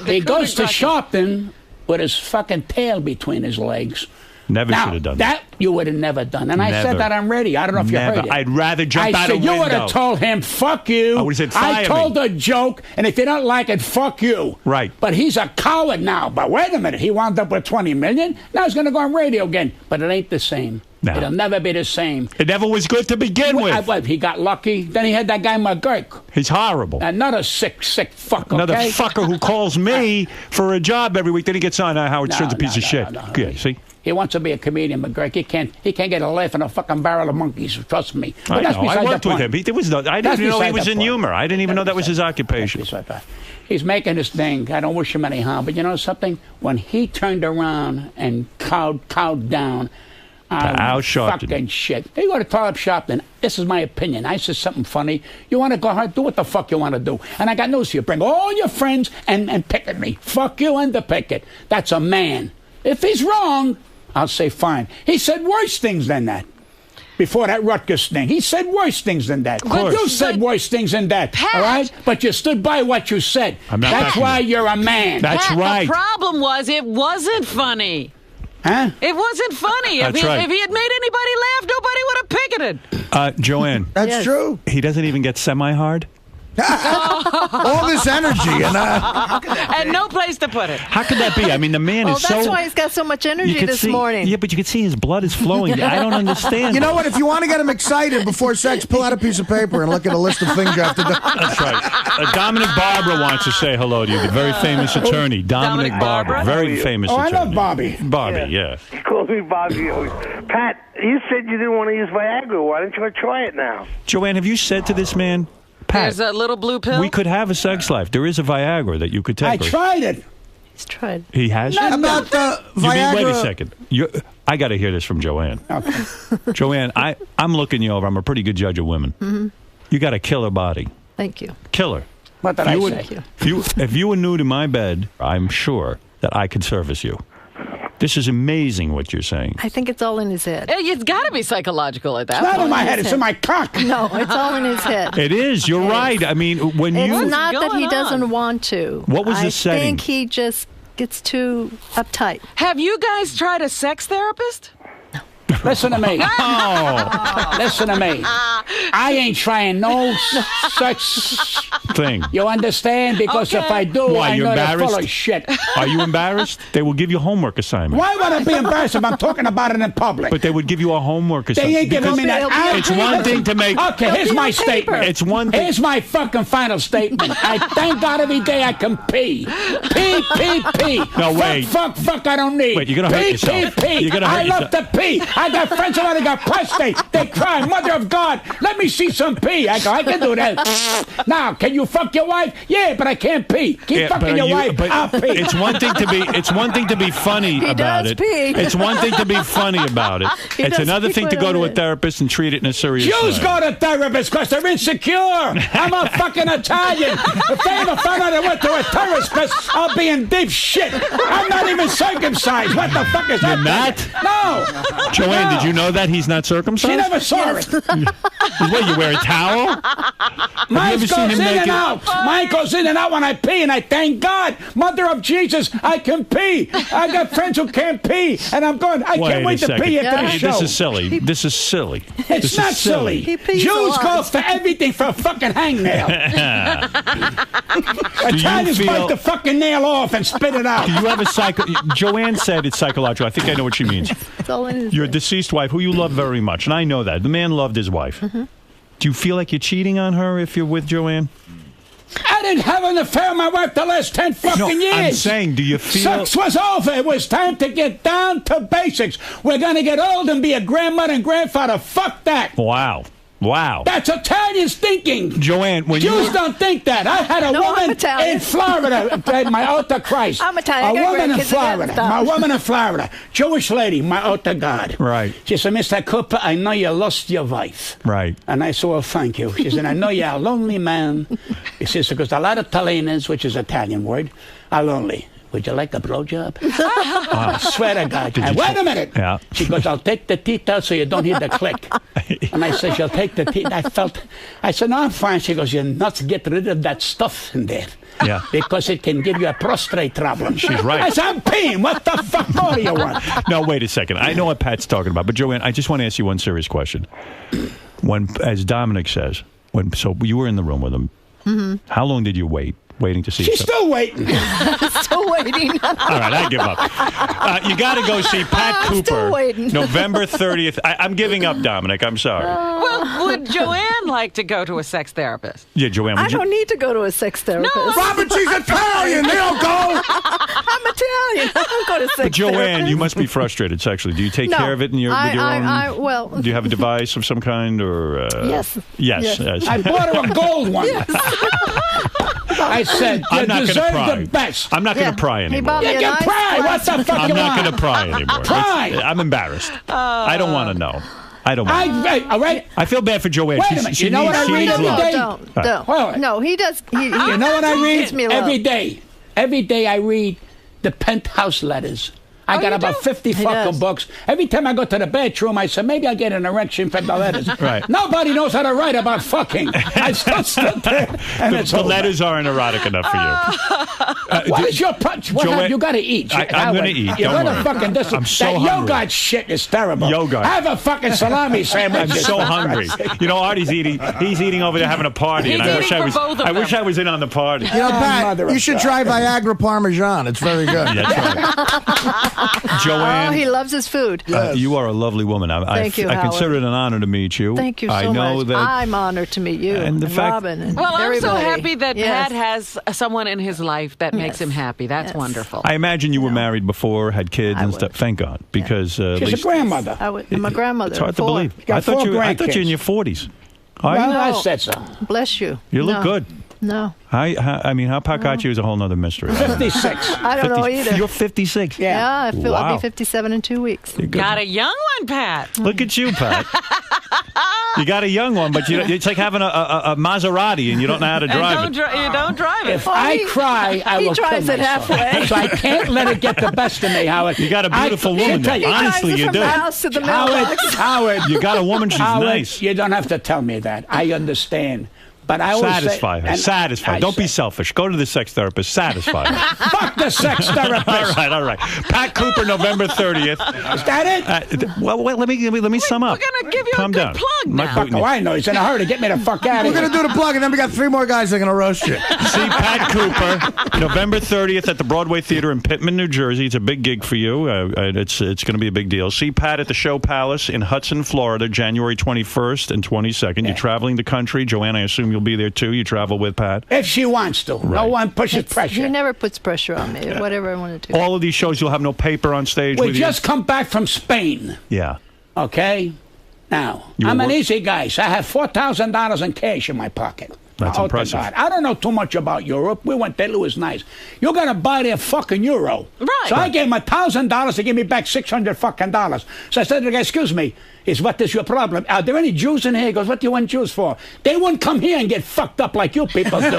He goes to Sharpton with his fucking tail between his legs. Never Now, should have done that. you would have never done. And I Never. said that on radio. I don't know if you Never. heard it. I'd rather jump out I a said, you would window. have told him, fuck you. I would've said, fire I told me. a joke, and if you don't like it, fuck you. Right. But he's a coward now. But wait a minute. He wound up with $20 million. Now he's going to go on radio again. But it ain't the same. No. It'll never be the same. It never was good to begin with. He got lucky. Then he had that guy McGurk. He's horrible. Another sick fuck, Another okay? fucker who calls me for a job every week. Then he gets on Howard Stern's a piece of shit. Yeah, see? He wants to be a comedian, McGurk. He can't get a laugh in a fucking barrel of monkeys. Trust me. But I that's know. I beside the worked with point. him. I didn't even know he was in humor. I didn't even know that was his occupation. He's making his thing. I don't wish him any harm. But you know something? When he turned around and cowed down fucking shit. You go to Talib Sharpton. This is my opinion. I said something funny. You want to go hard? Do what the fuck you want to do. And I got news for you. Bring all your friends and pick at me. Fuck you and the picket. That's a man. If he's wrong, I'll say fine. He said worse things than that. Before that Rutgers thing. He said worse things than that. But You said worse things than that. Pat. All right? But you stood by what you said. That's why you're a man. That's Pat, right. The problem was it wasn't funny. Huh? It wasn't funny. That's if right. If he had made anybody laugh, nobody would have picketed. Joanne. That's true. He doesn't even get semi-hard? All this energy and no place to put it. How could that be? I mean, the man is so... that's why he's got so much energy this morning. Yeah, but you can see his blood is flowing. I don't understand. You know what? If you want to get him excited before sex, pull out a piece of paper and look at a list of things you have to do. That's right. Dominic Barbara wants to say hello to you, the very famous attorney. Dominic Barbara. Very famous attorney. I love Bobby. Bobby, yeah. He calls me Bobby. Pat, you said you didn't want to use Viagra. Why don't you try it now? Joanne, have you said to this man, Pat, There's a little blue pill. we could have a sex life. There is a Viagra that you could take. I tried it. He's tried. He has? About the You mean, Viagra. wait a second. I got to hear this from Joanne. Okay. Joanne, I'm looking you over. I'm a pretty good judge of women. Mm-hmm. You got a killer body. Thank you. Killer. What did I say? If you were nude in my bed, I'm sure that I could service you. This is amazing what you're saying. I think it's all in his head. It's got to be psychological at that It's not point. in my head. It's in my cock. No, it's all in his head. It is. You're right. I mean, when It's you... not that he going doesn't on? want to. What was the I setting? think he just gets too uptight. Have you guys tried a sex therapist? Listen to me. Listen to me. I ain't trying no such thing. You understand? Because if I do, Why, I you're know they're full embarrassed? of shit. Are you embarrassed? They will give you homework assignment. Why would I be embarrassed if I'm talking about it in public? But they would give you a homework assignment. They ain't giving me that. It's one thing to make... Okay, here's my statement. It's one thing... Here's my fucking final statement. I thank God every day I can pee. Pee, pee, pee. No, wait. Fuck, I don't need. Wait, you're gonna hurt pee, yourself. Pee, pee. You're gonna hurt I love to pee. I got friends who already got prostate. They cry, Mother of God, let me see some pee. I go, I can do that. Now, can you fuck your wife? Yeah, but I can't pee. Keep fucking your wife. I'll pee. It's one thing to be funny He about does it. pee. It's one thing to be funny about it. He It's does another pee thing to quite go a to a bit. therapist and treat it in a serious Jews way. go to therapists because they're insecure. I'm a fucking Italian. If they ever found out I went to a therapist, I'll be in deep shit. I'm not even circumcised. What the fuck is that? You're not? No. Joanne, No. did you know that he's not circumcised? She never saw it. What, you wear a towel? Mine ever goes seen him in naked? and out. Mine goes in and out when I pee, and I thank God. Mother of Jesus, I can pee. I got friends who can't pee, and I'm going, I can't wait to pee after the show. This is silly. This is silly. It's This not is silly. He pees a Jews lot. go for everything for a fucking hangnail. Italians bite the fucking nail off and spit it out. Do you have a psycho... Joanne said it's psychological. I think I know what she means. It's all in his Your head. deceased wife, who you love very much, and I know that. The man loved his wife. Mm-hmm. Do you feel like you're cheating on her if you're with Joanne? I didn't have an affair with my wife the last 10 fucking years. I'm saying, do you feel... Sex was over. It was time to get down to basics. We're going to get old and be a grandmother and grandfather. Fuck that. Wow. Wow. That's Italians thinking. Joanne, when Jews don't think that. I had a woman in Florida, my altar Christ. I'm Italian. A woman in Florida. My woman in Florida. Jewish lady, my altar God. Right. She said, Mr. Cooper, I know you lost your wife. Right. And I said, well, thank you. She said, I know you're a lonely man. He says, because a lot of Italians, which is an Italian word, are lonely. Would you like a blowjob? I swear to God. And wait a minute. Yeah. She goes, I'll take the teeth out so you don't hear the click. And I said, she'll take the teeth. I said, no, I'm fine. She goes, you're nuts. Get rid of that stuff in there. Yeah. Because it can give you a prostate problem. She's right. I said, I'm peeing. What the fuck more do you want? No, wait a second. I know what Pat's talking about. But, Joanne, I just want to ask you one serious question. As Dominic says, so you were in the room with him. Mm-hmm. How long did you waiting to see She's still waiting. Still waiting. All right, I give up. You got to go see Pat Cooper. Still waiting. November 30th. I'm giving up, Dominic. I'm sorry. Well, would Joanne like to go to a sex therapist? Yeah, Joanne, I don't need to go to a sex therapist. No, Robert, she's Italian. They don't go. I'm Italian. I don't go to sex But Joanne, therapist. you must be frustrated sexually. Do you take care of it with your own? Well, do you have a device of some kind, or? Yes. Yes. I bought her a gold one. I said, you deserve the best. I'm not going to pry anymore. You can pry. What the fuck I'm you not want? going to pry anymore. Pry. I'm embarrassed. I don't want to know. I don't want all right. I feel bad for Joanne. Wait a minute. You know what I read every day? Don't. No, he does. You know what I read me love. every day? Every day I read the Penthouse letters. I got about 50 fucking books. Every time I go to the bathroom, I say, maybe I'll get an erection from the letters. Right. Nobody knows how to write about fucking. I still stood there, and it's the over. letters aren't erotic enough for you. What is your punch? You got to eat. I'm going to eat. You're Don't gonna worry. fucking this. I'm so that hungry. Yogurt shit is terrible. Yogurt. Have a fucking salami sandwich. I'm so hungry. You know, Artie's eating. He's eating over there having a party, and I wish I was. I wish I was in on the party. You know, Pat, you should try Viagra Parmesan. It's very good. That's right. Joanne. Oh, he loves his food. You are a lovely woman. Thank you, I Howard. consider it an honor to meet you. Thank you so I know much. that. I'm honored to meet you and Robin. And Well, I'm so everybody. happy that Yes. Pat has someone in his life that makes him happy. That's wonderful. I imagine you were married before, had kids and stuff. Thank God, because at She's least a grandmother. I'm a grandmother. it's hard to 4. believe. got I thought 4 you were in your 40s. Are you? Well, I said so. Bless you. You look No. good. No. I mean, how Pat got you is a whole other mystery. 56. I don't know either. You're 56. Yeah, I feel I'll Wow. be 57 in 2 weeks. Got a young one, Pat. Look at you, Pat. You got a young one, but it's like having a Maserati and you don't know how to drive it. You don't drive it. If I cry, I he will kill drives it myself. halfway. So I can't let it get the best of me, Howard. You got a beautiful woman tell there. you- Honestly, you from do. the house to the Howard, mailbox. Howard, You got a woman, she's Howard, nice. you don't have to tell me that. I understand. But I always Satisfy say, her. and Satisfy. I Don't be say, selfish. Go to the sex therapist. Satisfy her. Fuck the sex therapist. All right. Pat Cooper, November 30th. Is that it? Well, let me sum up. We're going to give you Calm a good down. plug I'm not now. booting you. Oh, I know. He's in a hurry to get me the fuck out of We're here. going to do the plug, and then we got 3 more guys that are going to roast you. See Pat Cooper, November 30th at the Broadway Theater in Pittman, New Jersey. It's a big gig for you. It's going to be a big deal. See Pat at the Show Palace in Hudson, Florida, January 21st and 22nd. You're traveling the country. Joanne, I assume you'll be there too. You travel with Pat. If she wants to. No one pushes pressure. He never puts pressure on me. Whatever I want to do. All of these shows, you'll have no paper on stage We with just come back from Spain. you. Yeah. Okay? Now, You I'm were an work- easy guy, so I have $4,000 in cash in my pocket. That's Oh, impressive. God. I don't know too much about Europe. We went there. It was nice. You got to buy their fucking euro. Right. So I gave him $1,000 to give me back $600 fucking dollars. So I said to the guy, excuse me, what is your problem? Are there any Jews in here? He goes, what do you want Jews for? They wouldn't come here and get fucked up like you people do.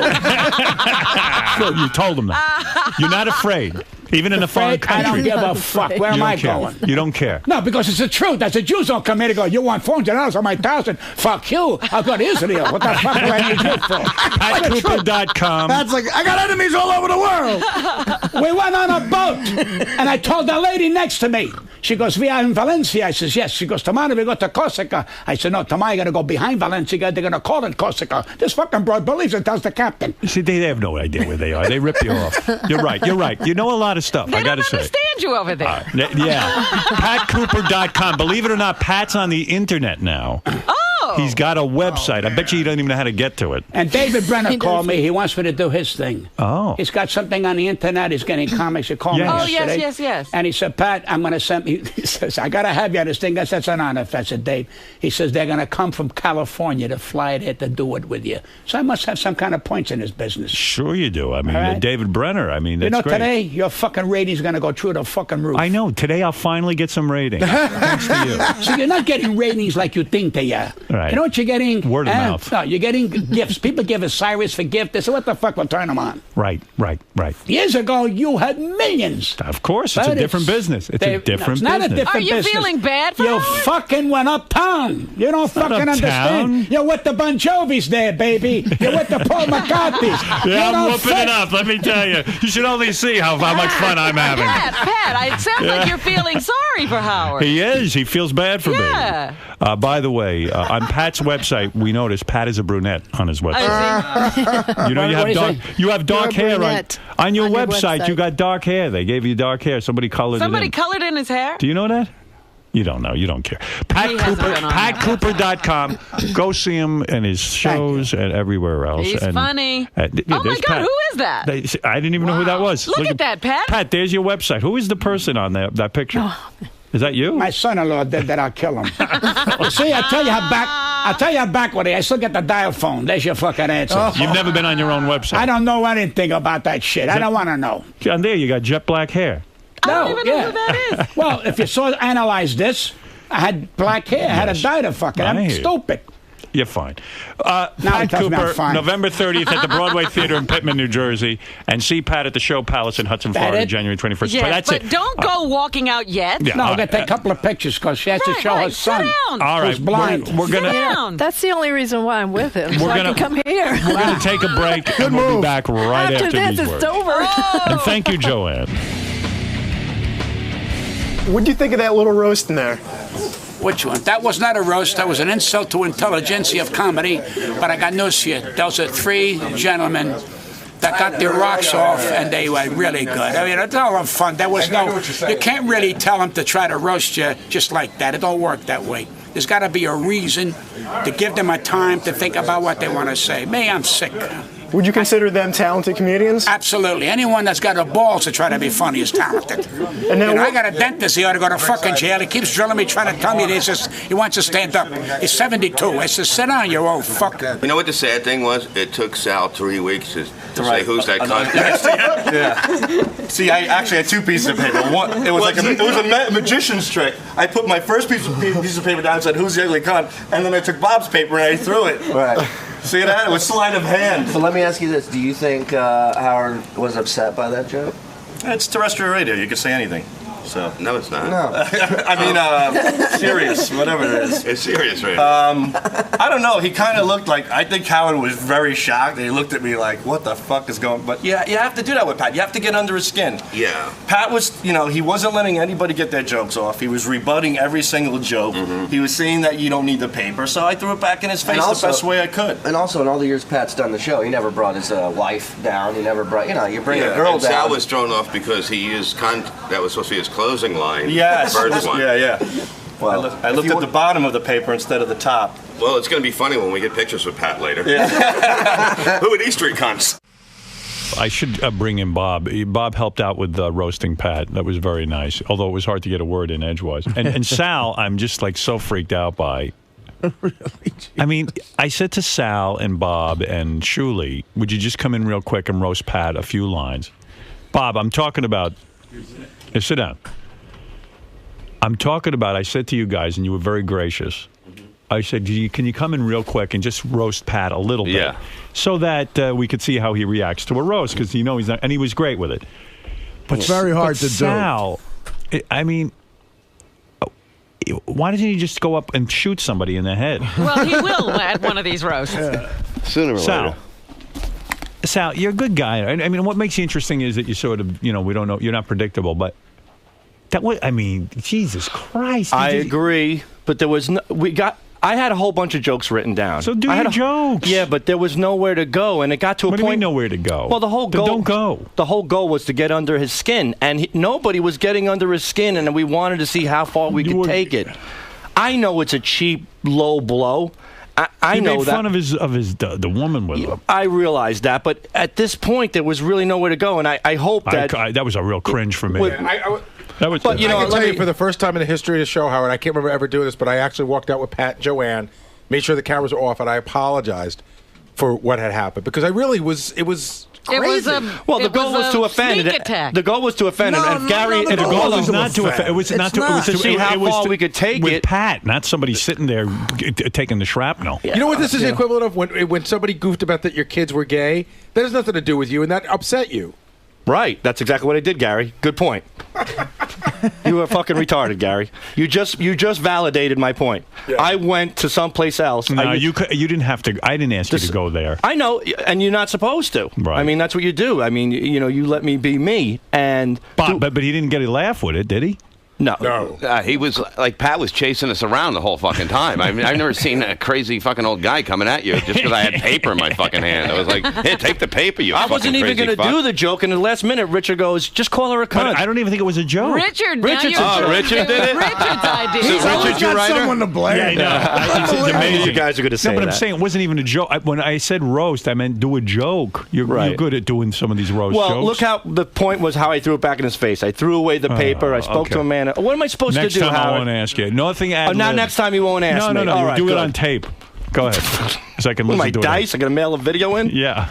Sure, you told them that. You're not afraid, even in a foreign I country. don't give a fuck. Where You am don't I care. going? You don't care. No, because it's the truth. As the Jews don't come here and go, you want $400 on my 1,000? Fuck you. I'll go to Israel. What the fuck do I need you for? PatCooper.com. That's like, I got enemies all over the world. We went on a boat, and I told the lady next to me. She goes, we are in Valencia. I says, yes. She goes, tomorrow we go to Corsica. I said, no, tomorrow you got to go behind Valencia. They're going to call it Corsica. This fucking broad believes it, tells the captain. See, they have no idea where they are. They rip you off. You're right. You know a lot of stuff, I got to say. Understand you over there. Yeah. PatCooper.com. Believe it or not, Pat's on the internet now. Oh. He's got a website. I bet you don't even know how to get to it. And David Brenner called me. He wants me to do his thing. Oh. He's got something on the internet. He's getting comics. He called me yesterday. Yes. And he said, Pat, I'm going to send me. He says, I got to have you on this thing. I said, that's an honor. I said, Dave. He says, they're going to come from California to fly it here to do it with you. So I must have some kind of points in this business. Sure you do. I mean, All right. David Brenner, I mean, that's great. Today, your fucking ratings are going to go through the fucking roof. I know. Today I'll finally get some ratings. Thanks to you. So you're not getting ratings like you think they are. Right. You know what you're getting? Word of mouth. No, you're getting gifts. People give Cyrus for gift. They say, what the fuck will turn them on? Right. Years ago, you had millions. Of course, it's a different business. It's a different business. Not a different business. Are you feeling bad for You Howard? fucking went uptown. You don't fucking understand. You're with the Bon Jovis there, baby. You're with the Paul McCartney's. Yeah, I'm whooping it up. Let me tell you. You should only see how much fun I'm having. Pat, it sounds like you're feeling sorry for Howard. He is. He feels bad for me. By the way, on Pat's website, we noticed Pat is a brunette on his website. You know, you have dark hair on your website. You got dark hair. They gave you dark hair. Somebody colored it in. Somebody colored in his hair? Do you know that? You don't know. You don't care. PatCooper.com. Go see him in his shows and everywhere else. He's funny. Oh, my God, who is that? I didn't even know who that was. Look at that, Pat. Pat, there's your website. Who is the person on that picture? Is that you? My son-in-law did that. I'll kill him. See, I'll tell you how backward I still get the dial phone. There's your fucking answer. You've never been on your own website. I don't know anything about that shit. I don't want to know. And there you got jet black hair. I don't even know who that is. Well, if you analyze this, I had black hair. I had a dye to fucking. I'm stupid. You're fine. Pat Cooper, November 30th at the Broadway Theater in Pittman, New Jersey. And see Pat at the Show Palace in Hudson, Florida, January 21st. Yes, but don't go walking out yet. Yeah, no, I'm going to take a couple of pictures because she has to show her son. Sit down. All right. Who's blind. We're gonna. That's the only reason why I'm with him. So I can come here. We're going to take a break, and we'll be back right after this, these it's words. over. And thank you, Joanne. What do you think of that little roast in there? Which one? That was not a roast. That was an insult to intelligentsia of comedy. But I got news for you. Those are three gentlemen that got their rocks off, and they were really good. I mean, it's all fun. There was you can't really tell them to try to roast you just like that. It don't work that way. There's got to be a reason to give them a time to think about what they want to say. Me, I'm sick. Would you consider them talented comedians? Absolutely. Anyone that's got the balls to try to be funny is talented. And now I got a dentist. He ought to go to fucking jail. He keeps drilling me, trying to tell me he wants to stand up. He's 72. I said, sit down, you old fuck. You know what the sad thing was? It took Sal 3 weeks to say, who's that cunt? Yeah. See, I actually had two pieces of paper. One, it was a magician's trick. I put my first piece of paper down and said, who's the ugly cunt? And then I took Bob's paper and I threw it. Right. See that? It was sleight of hand. So let me ask you this. Do you think Howard was upset by that joke? It's terrestrial radio. You can say anything. So no, it's not. No. I mean, serious, whatever it is. It's serious radio. I don't know. He kind of looked like, I think Howard was very shocked. He looked at me like, what the fuck is going on? But yeah, you have to do that with Pat. You have to get under his skin. Yeah. Pat was, he wasn't letting anybody get their jokes off. He was rebutting every single joke. Mm-hmm. He was saying that you don't need the paper. So I threw it back in his face the best way I could. And also, in all the years Pat's done the show, he never brought his wife down. He never brought, you bring a girl and down. Sal was thrown off because he used that was supposed to be his closing line. Yes. The first one. Yeah. Well, I looked at the bottom of the paper instead of the top. Well, it's going to be funny when we get pictures with Pat later. Yeah. Who are these three cunts? I should bring in Bob. Bob helped out with roasting Pat. That was very nice, although it was hard to get a word in edgewise. And Sal, I'm just like so freaked out by. Really? I mean, I said to Sal and Bob and Shuley, would you just come in real quick and roast Pat a few lines? Bob, I'm talking about. Sit down. I'm talking about, I said to you guys, and you were very gracious. I said, can you come in real quick and just roast Pat a little bit? So that we could see how he reacts to a roast, because he's not, and he was great with it. But it's very hard to Sal, I mean, why doesn't he just go up and shoot somebody in the head? Well, he will at one of these roasts. Sooner or later. Sal, you're a good guy. I mean, what makes you interesting is that you sort of, we don't know, you're not predictable, but Jesus Christ. I agree, but there was I had a whole bunch of jokes written down. So do your jokes. Yeah, but there was nowhere to go, and it got to a point. What do you mean nowhere to go? Well, the whole goal. Don't go. The whole goal was to get under his skin, and nobody was getting under his skin, and we wanted to see how far we could take it. I know it's a cheap, low blow, I he know made that. fun of the woman with him. I realize that, but at this point, there was really nowhere to go, and I hope that that was a real cringe for me. That was. But I can tell you, for the first time in the history of the show, Howard, I can't remember ever doing this, but I actually walked out with Pat and Joanne, made sure the cameras were off, and I apologized for what had happened because I really was. It was. Crazy. The goal was to offend. The goal was to offend, and Gary. The goal was not to offend. It was not to. It was to see how far we could take with it. Pat, not somebody sitting there taking the shrapnel. You know what this is the equivalent of when somebody goofed about that your kids were gay. That has nothing to do with you, and that upset you. Right. That's exactly what I did, Gary. Good point. You were fucking retarded, Gary. You just validated my point. Yeah. I went to someplace else. No, you didn't have to. I didn't ask you to go there. I know, and you're not supposed to. Right. I mean, that's what you do. I mean, you let me be me, and but he didn't get a laugh with it, did he? No. He was like Pat was chasing us around the whole fucking time. I mean, I've never seen a crazy fucking old guy coming at you just because I had paper in my fucking hand. I was like, "Hey, take the paper, you." I wasn't even going to do the joke, and in the last minute, Richard goes, "Just call her a cunt." But I don't even think it was a joke. Richard Richard did it. Richard's idea. So Richard, you writer? Someone to blame. Yeah, it's amazing. You guys are going to say that. No, but I'm saying it wasn't even a joke. When I said roast, I meant do a joke. You're good at doing some of these roast jokes. Well, look how the point was how I threw it back in his face. I threw away the paper. I spoke to a man. What am I supposed to do? Next time I won't ask you. Nothing ad-lib. Now next time you won't ask me. No. All right, do good. it on tape. Go ahead. So I can listen to it. Dice? I got to mail a video in? Yeah.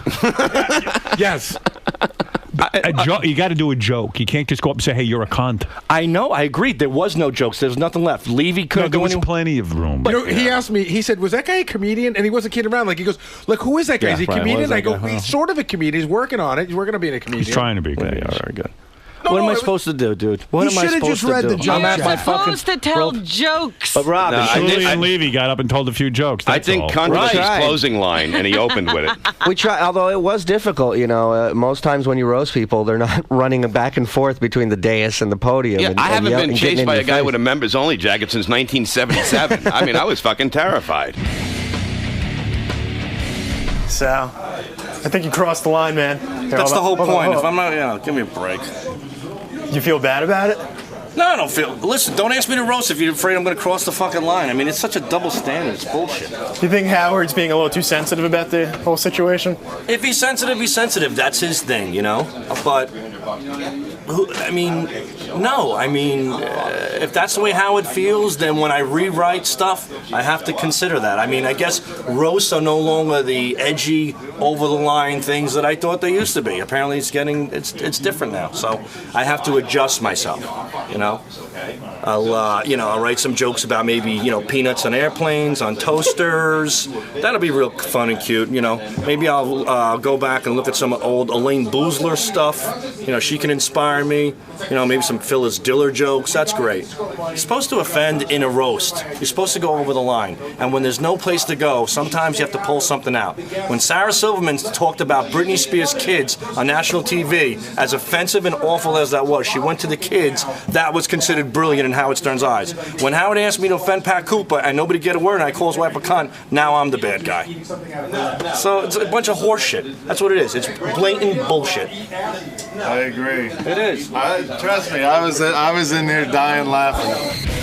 Yes. You got to do a joke. You can't just go up and say, "Hey, you're a cunt." I know. I agreed. There was no jokes. There was nothing left. Levy couldn't there do was anything. plenty of room. But he asked me. He said, "Was that guy a comedian?" And he wasn't kidding around. Like he goes, "Like who is that guy? Is he a comedian?" I go, "He's sort of a comedian. He's working on it. He's working on being a comedian. He's trying to be a comedian." Yeah, very good. What am I supposed to do, dude? What am I supposed to do? You're supposed to tell jokes. But Rob, Julian Levy got up and told a few jokes. I think cunt was his closing line, and he opened with it. We try, although it was difficult. Most times when you roast people, they're not running back and forth between the dais and the podium. Yeah, I haven't been chased by a guy with a members-only jacket since 1977. I mean, I was fucking terrified. Sal, I think you crossed the line, man. That's the whole point. If I'm not, give me a break. You feel bad about it? No, I don't feel. Listen, don't ask me to roast if you're afraid I'm going to cross the fucking line. I mean, it's such a double standard. It's bullshit. You think Howard's being a little too sensitive about the whole situation? If he's sensitive, he's sensitive. That's his thing, But, no. If that's the way Howard feels, then when I rewrite stuff, I have to consider that. I guess roasts are no longer the edgy, over-the-line things that I thought they used to be. Apparently, it's different now. So I have to adjust myself. I'll write some jokes about maybe peanuts on airplanes, on toasters. That'll be real fun and cute. Maybe I'll go back and look at some old Elaine Boozler stuff. She can inspire me. Maybe some Phyllis Diller jokes. That's great. You're supposed to offend in a roast. You're supposed to go over the line. And when there's no place to go, sometimes you have to pull something out. When Sarah Silverman talked about Britney Spears' kids on national TV, as offensive and awful as that was, she went to the kids. That was considered brilliant in Howard Stern's eyes. When Howard asked me to offend Pat Cooper and nobody get a word and I call his wife a cunt, now I'm the bad guy. So it's a bunch of horse shit. That's what it is. It's blatant bullshit. I agree. It is. Trust me, I was in there dying laughing.